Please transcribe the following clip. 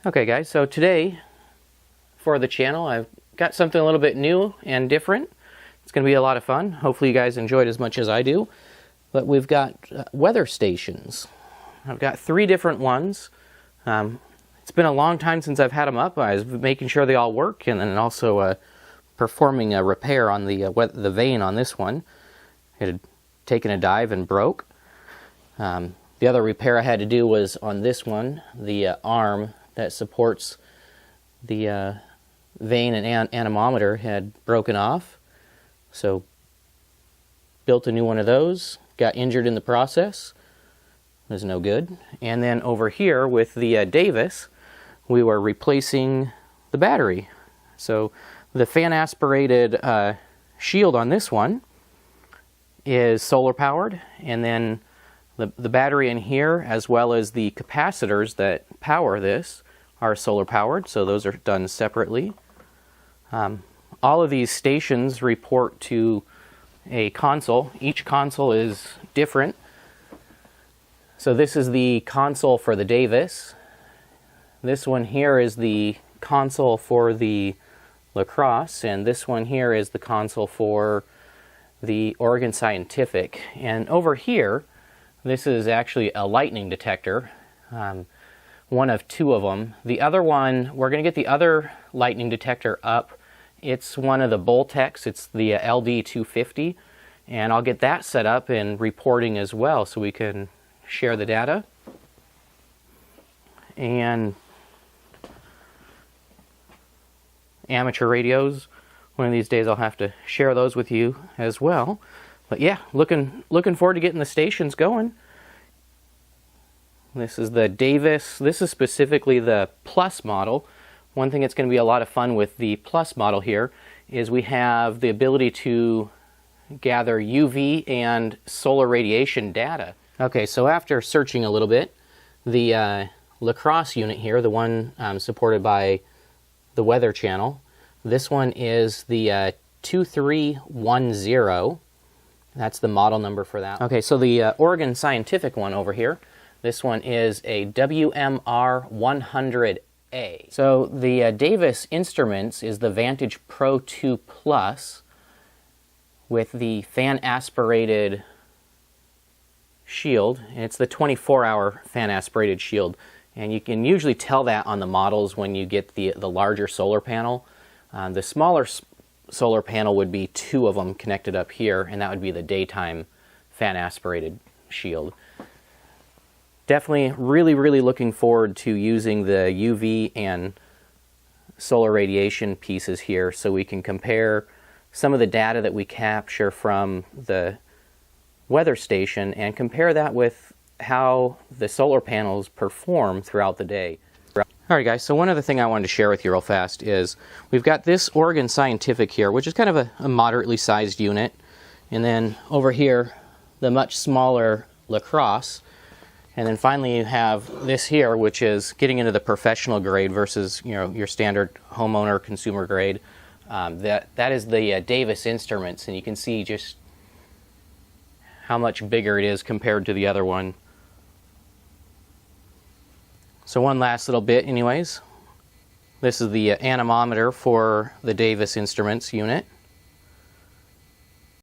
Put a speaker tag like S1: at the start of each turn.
S1: Okay guys, so today for the channel I've got something a little bit new and different. It's going to be a lot of fun. Hopefully you guys enjoyed as much as I do. But we've got weather stations. I've got 3 different ones. It's been a long time since I've had them up. I was making sure they all work, and then also performing a repair on the vane on this one. It had taken a dive and broke. The other repair I had to do was on this one, the arm that supports the vane and anemometer had broken off. So built a new one of those, got injured in the process, was no good. And then over here with the Davis, we were replacing the battery. So the fan aspirated shield on this one is solar powered, and then the battery in here, as well as the capacitors that power this, are solar powered, so those are done separately. All of these stations report to a console. Each console is different. So this is the console for the Davis. This one here is the console for the Crosse, and this one here is the console for the Oregon Scientific. And over here, this is actually a lightning detector. One of 2 of them. The other one, we're going to get the other lightning detector up. It's one of the Boltecs. It's the LD250, and I'll get that set up and reporting as well so we can share the data. And amateur radios, one of these days I'll have to share those with you as well. But yeah, looking forward to getting the stations going. This is the Davis. This is specifically the Plus model. One thing that's going to be a lot of fun with the Plus model here is we have the ability to gather UV and solar radiation data. Okay, so after searching a little bit, the Crosse unit here, the one supported by the Weather Channel, this one is the 2310. That's the model number for that. Okay, so the Oregon Scientific one over here, this one is a WMR 100A. So the Davis Instruments is the Vantage Pro 2 Plus with the fan aspirated shield, and it's the 24-hour fan aspirated shield. And you can usually tell that on the models when you get the larger solar panel. The smaller solar panel would be 2 of them connected up here, and that would be the daytime fan aspirated shield. Definitely really looking forward to using the UV and solar radiation pieces here so we can compare some of the data that we capture from the weather station and compare that with how the solar panels perform throughout the day. Alright guys, so one other thing I wanted to share with you real fast is we've got this Oregon Scientific here, which is kind of a moderately sized unit, and then over here the much smaller Crosse. And then finally you have this here, which is getting into the professional grade versus, you know, your standard homeowner consumer grade. That is the Davis Instruments, and you can see just how much bigger it is compared to the other one. So one last little bit anyways. This is the anemometer for the Davis Instruments unit.